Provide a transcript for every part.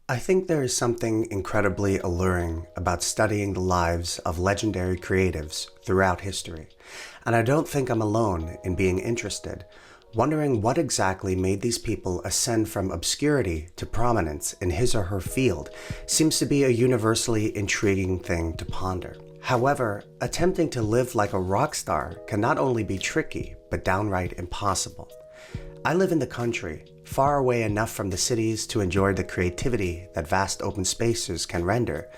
I think there is something incredibly alluring about studying the lives of legendary creatives throughout history, and I don't think I'm alone in being interested, wondering what exactly made these people ascend from obscurity to prominence in his or her field seems to be a universally intriguing thing to ponder. However, attempting to live like a rock star can not only be tricky, but downright impossible. I live in the country, far away enough from the cities to enjoy the creativity that vast open spaces can render,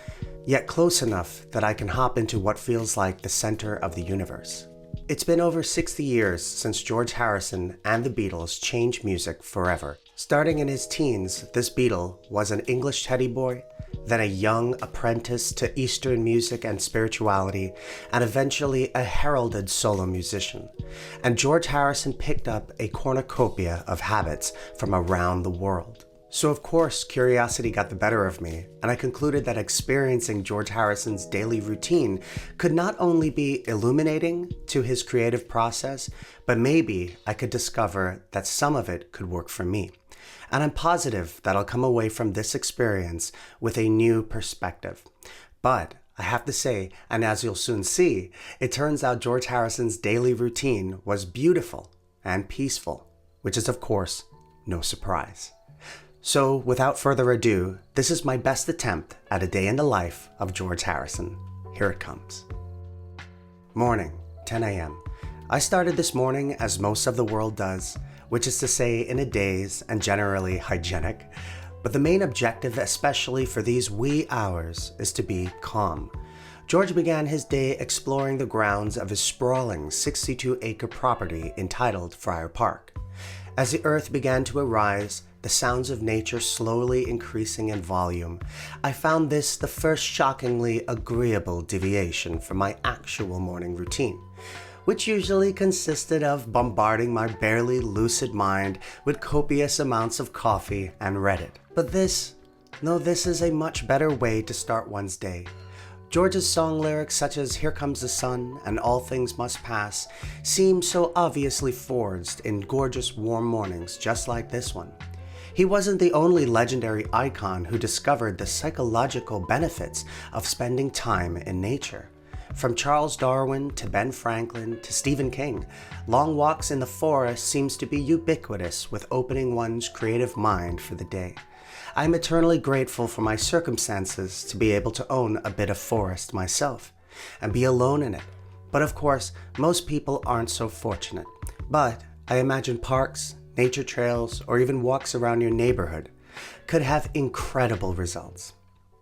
yet close enough that I can hop into what feels like the center of the universe. It's been over 60 years since George Harrison and the Beatles changed music forever. Starting in his teens, this Beatle was an English teddy boy, then a young apprentice to Eastern music and spirituality, and eventually a heralded solo musician. And George Harrison picked up a cornucopia of habits from around the world. So of course, curiosity got the better of me, and I concluded that experiencing George Harrison's daily routine could not only be illuminating to his creative process, but maybe I could discover that some of it could work for me. And I'm positive that I'll come away from this experience with a new perspective. But I have to say, and as you'll soon see, it turns out George Harrison's daily routine was beautiful and peaceful, which is of course no surprise. So without further ado, this is my best attempt at a day in the life of George Harrison. Here it comes. Morning, 10 a.m. I started this morning as most of the world does, which is to say in a daze and generally hygienic, but the main objective, especially for these wee hours, is to be calm. George began his day exploring the grounds of his sprawling 62-acre property entitled Friar Park. As the earth began to arise, the sounds of nature slowly increasing in volume, I found this the first shockingly agreeable deviation from my actual morning routine, which usually consisted of bombarding my barely lucid mind with copious amounts of coffee and Reddit. But this is a much better way to start one's day. George's song lyrics such as "Here Comes the Sun" and "All Things Must Pass" seem so obviously forged in gorgeous warm mornings just like this one. He wasn't the only legendary icon who discovered the psychological benefits of spending time in nature. From Charles Darwin to Ben Franklin to Stephen King, long walks in the forest seems to be ubiquitous with opening one's creative mind for the day. I am eternally grateful for my circumstances to be able to own a bit of forest myself and be alone in it. But of course, most people aren't so fortunate. But I imagine parks, nature trails, or even walks around your neighborhood could have incredible results.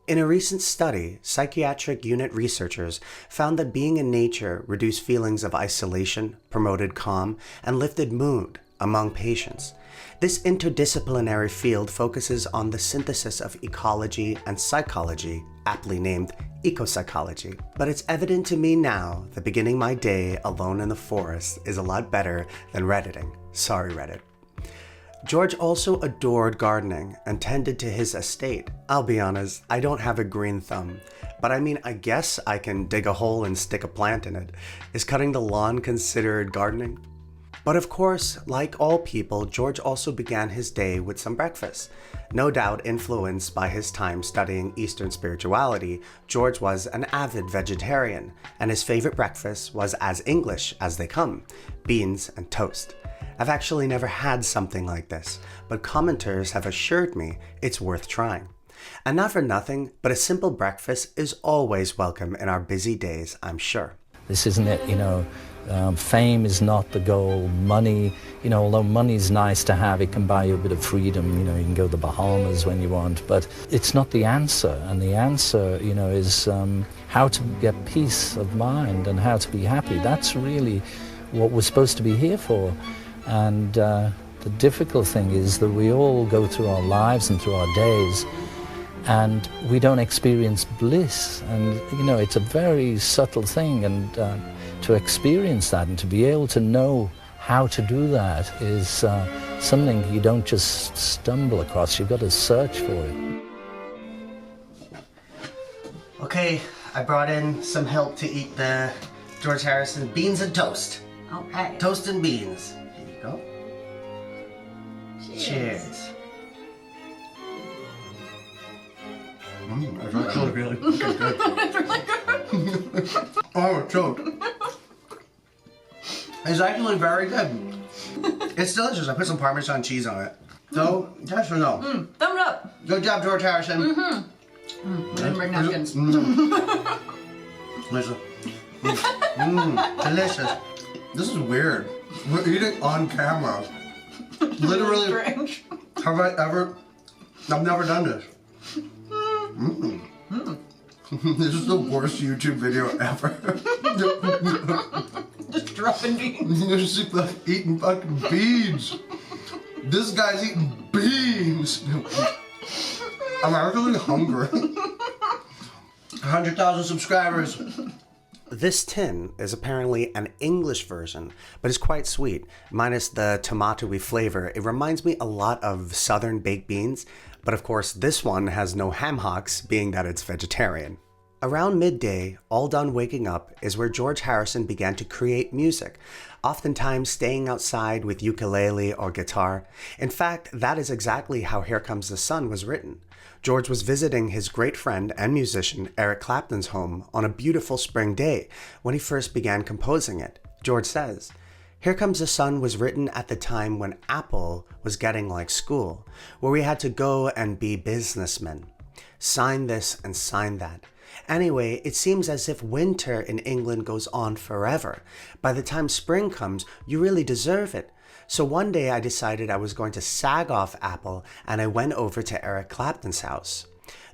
In a recent study, psychiatric unit researchers found that being in nature reduced feelings of isolation, promoted calm, and lifted mood among patients. This interdisciplinary field focuses on the synthesis of ecology and psychology, aptly named ecopsychology. But it's evident to me now that beginning my day alone in the forest is a lot better than Redditing. Sorry, Reddit. George also adored gardening and tended to his estate. I'll be honest, I don't have a green thumb, but I guess I can dig a hole and stick a plant in it. Is cutting the lawn considered gardening? But of course, like all people, George also began his day with some breakfast. No doubt influenced by his time studying Eastern spirituality, George was an avid vegetarian, and his favorite breakfast was as English as they come: beans and toast. I've actually never had something like this, but commenters have assured me it's worth trying. And not for nothing, but a simple breakfast is always welcome in our busy days, I'm sure. This isn't it, fame is not the goal. Money, although money's nice to have, it can buy you a bit of freedom. You can go to the Bahamas when you want, but it's not the answer. And the answer, is how to get peace of mind and how to be happy. That's really what we're supposed to be here for. And the difficult thing is that we all go through our lives and through our days and we don't experience bliss. And, it's a very subtle thing. And to experience that and to be able to know how to do that is something you don't just stumble across. You've got to search for it. Okay, I brought in some help to eat the George Harrison beans and toast. Okay. Toast and beans. Here you go. Cheers. Cheers. It's actually really fucking good. It's really good. Oh, it choked. It's actually very good. It's delicious. I put some Parmesan cheese on it. So, yes or no? Thumb up. Good job, George Harrison. We didn't bring napkins. Listen. Delicious. This is weird. We're eating on camera. Literally. Strange. I've never done this. This is the worst YouTube video ever. Just dropping beans. You're just like eating fucking beans. This guy's eating beans. I'm actually hungry. 100,000 subscribers. This tin is apparently an English version, but it's quite sweet. Minus the tomatoey flavor, it reminds me a lot of southern baked beans, but of course this one has no ham hocks, being that it's vegetarian. Around midday, all done waking up, is where George Harrison began to create music, oftentimes staying outside with ukulele or guitar. In fact, that is exactly how Here Comes the Sun was written. George was visiting his great friend and musician Eric Clapton's home on a beautiful spring day when he first began composing it. George says, "Here Comes the Sun was written at the time when Apple was getting like school, where we had to go and be businessmen. Sign this and sign that. Anyway, it seems as if winter in England goes on forever. By the time spring comes, you really deserve it. So one day I decided I was going to sag off Apple and I went over to Eric Clapton's house.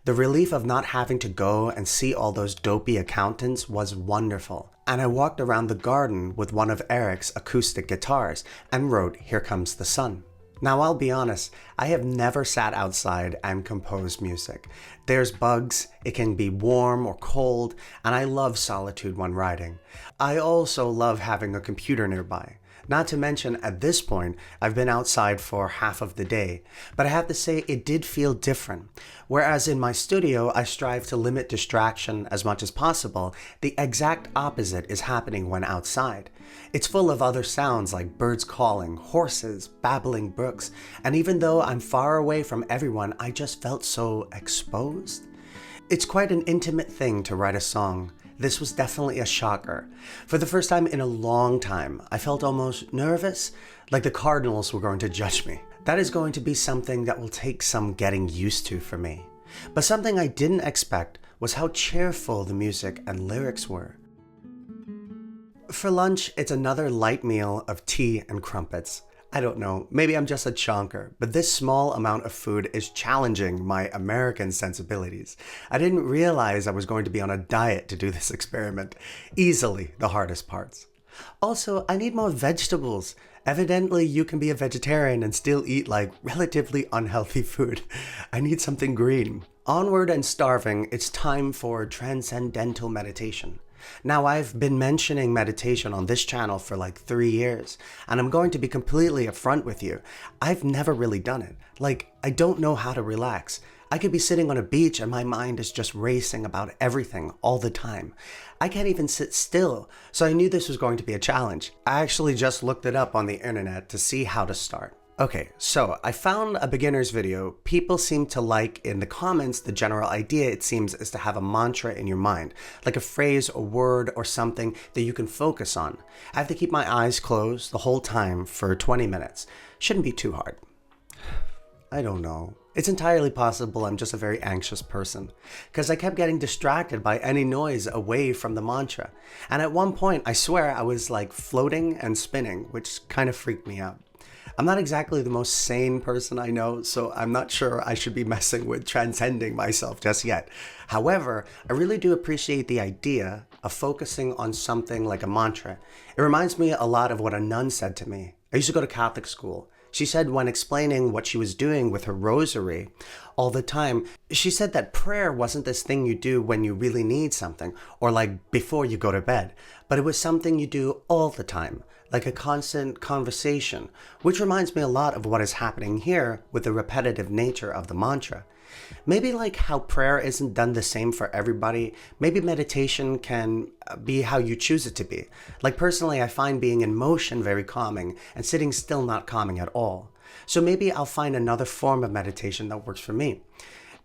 The relief of not having to go and see all those dopey accountants was wonderful. And I walked around the garden with one of Eric's acoustic guitars and wrote Here Comes the Sun." Now, I'll be honest, I have never sat outside and composed music. There's bugs, it can be warm or cold, and I love solitude when writing. I also love having a computer nearby. Not to mention, at this point, I've been outside for half of the day, but I have to say it did feel different. Whereas in my studio, I strive to limit distraction as much as possible, the exact opposite is happening when outside. It's full of other sounds like birds calling, horses, babbling brooks, and even though I'm far away from everyone, I just felt so exposed. It's quite an intimate thing to write a song. This was definitely a shocker. For the first time in a long time, I felt almost nervous, like the Cardinals were going to judge me. That is going to be something that will take some getting used to for me. But something I didn't expect was how cheerful the music and lyrics were. For lunch, it's another light meal of tea and crumpets. I don't know, maybe I'm just a chonker, but this small amount of food is challenging my American sensibilities. I didn't realize I was going to be on a diet to do this experiment. Easily the hardest parts. Also, I need more vegetables. Evidently, you can be a vegetarian and still eat like relatively unhealthy food. I need something green. Onward and starving, it's time for transcendental meditation. Now, I've been mentioning meditation on this channel for like 3 years, and I'm going to be completely upfront with you. I've never really done it. Like, I don't know how to relax. I could be sitting on a beach and my mind is just racing about everything all the time. I can't even sit still, so I knew this was going to be a challenge. I actually just looked it up on the internet to see how to start. Okay, so I found a beginner's video. People seem to like in the comments the general idea, it seems, is to have a mantra in your mind, like a phrase, a word, or something that you can focus on. I have to keep my eyes closed the whole time for 20 minutes. Shouldn't be too hard. I don't know. It's entirely possible I'm just a very anxious person, because I kept getting distracted by any noise away from the mantra. And at one point, I swear I was like floating and spinning, which kind of freaked me out. I'm not exactly the most sane person I know, so I'm not sure I should be messing with transcending myself just yet. However, I really do appreciate the idea of focusing on something like a mantra. It reminds me a lot of what a nun said to me. I used to go to Catholic school. She said when explaining what she was doing with her rosary all the time, she said that prayer wasn't this thing you do when you really need something or like before you go to bed, but it was something you do all the time, like a constant conversation, which reminds me a lot of what is happening here with the repetitive nature of the mantra. Maybe like how prayer isn't done the same for everybody, maybe meditation can be how you choose it to be. Like personally, I find being in motion very calming and sitting still not calming at all. So maybe I'll find another form of meditation that works for me.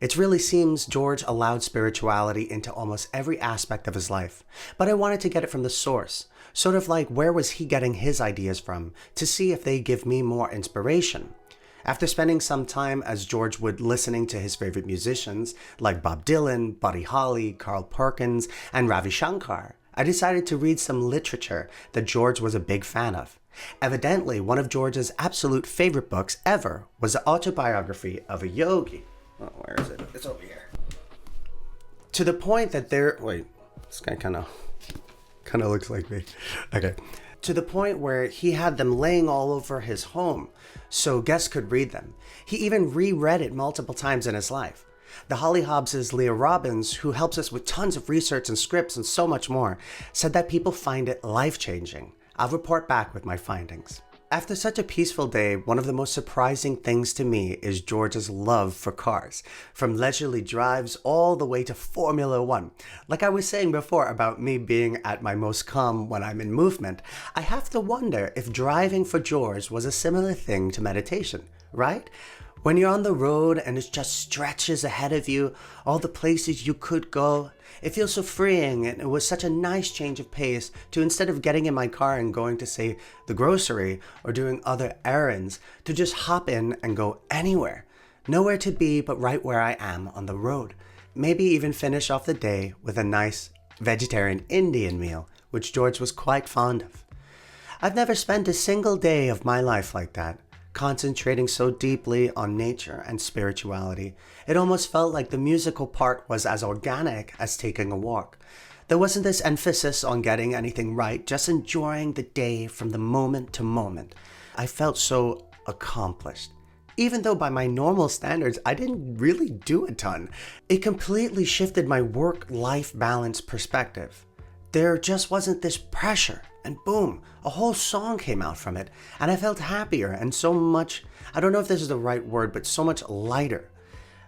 It really seems George allowed spirituality into almost every aspect of his life, but I wanted to get it from the source, sort of like where was he getting his ideas from, to see if they give me more inspiration. After spending some time as George would listening to his favorite musicians like Bob Dylan, Buddy Holly, Carl Perkins, and Ravi Shankar, I decided to read some literature that George was a big fan of. Evidently, one of George's absolute favorite books ever was the autobiography of a yogi. Oh, where is it? It's over here. To the point that wait, this guy kind of looks like me. Okay. To the point where he had them laying all over his home so guests could read them. He even reread it multiple times in his life. The HollyHobs' Leah Robbins, who helps us with tons of research and scripts and so much more, said that people find it life-changing. I'll report back with my findings. After such a peaceful day, one of the most surprising things to me is George's love for cars, from leisurely drives all the way to Formula One. Like I was saying before about me being at my most calm when I'm in movement, I have to wonder if driving for George was a similar thing to meditation, right? When you're on the road and it just stretches ahead of you, all the places you could go, it feels so freeing, and it was such a nice change of pace to, instead of getting in my car and going to, say, the grocery or doing other errands, to just hop in and go anywhere. Nowhere to be but right where I am on the road. Maybe even finish off the day with a nice vegetarian Indian meal, which George was quite fond of. I've never spent a single day of my life like that, concentrating so deeply on nature and spirituality. It almost felt like the musical part was as organic as taking a walk. There wasn't this emphasis on getting anything right, just enjoying the day from the moment to moment. I felt so accomplished. Even though by my normal standards, I didn't really do a ton. It completely shifted my work-life balance perspective. There just wasn't this pressure, and boom, a whole song came out from it, and I felt happier and so much, I don't know if this is the right word, but so much lighter.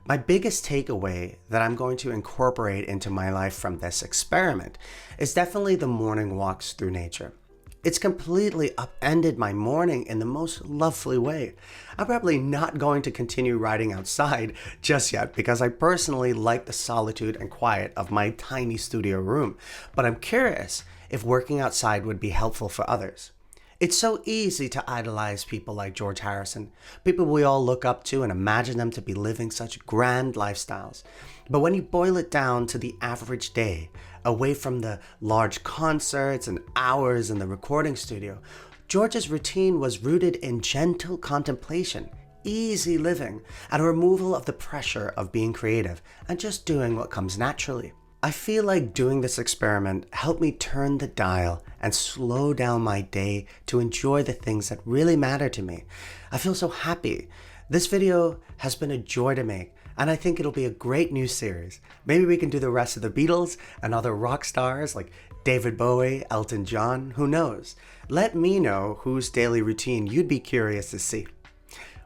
My biggest takeaway that I'm going to incorporate into my life from this experiment is definitely the morning walks through nature. It's completely upended my morning in the most lovely way. I'm probably not going to continue riding outside just yet because I personally like the solitude and quiet of my tiny studio room, but I'm curious if working outside would be helpful for others. It's so easy to idolize people like George Harrison, people we all look up to and imagine them to be living such grand lifestyles. But when you boil it down to the average day, away from the large concerts and hours in the recording studio, George's routine was rooted in gentle contemplation, easy living, and a removal of the pressure of being creative and just doing what comes naturally. I feel like doing this experiment helped me turn the dial and slow down my day to enjoy the things that really matter to me. I feel so happy. This video has been a joy to make, and I think it'll be a great new series. Maybe we can do the rest of the Beatles and other rock stars like David Bowie, Elton John, who knows? Let me know whose daily routine you'd be curious to see.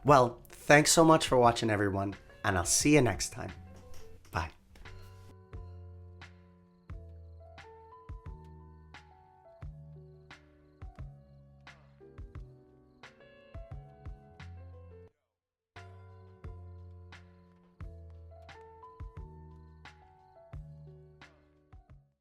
Well, thanks so much for watching everyone, and I'll see you next time.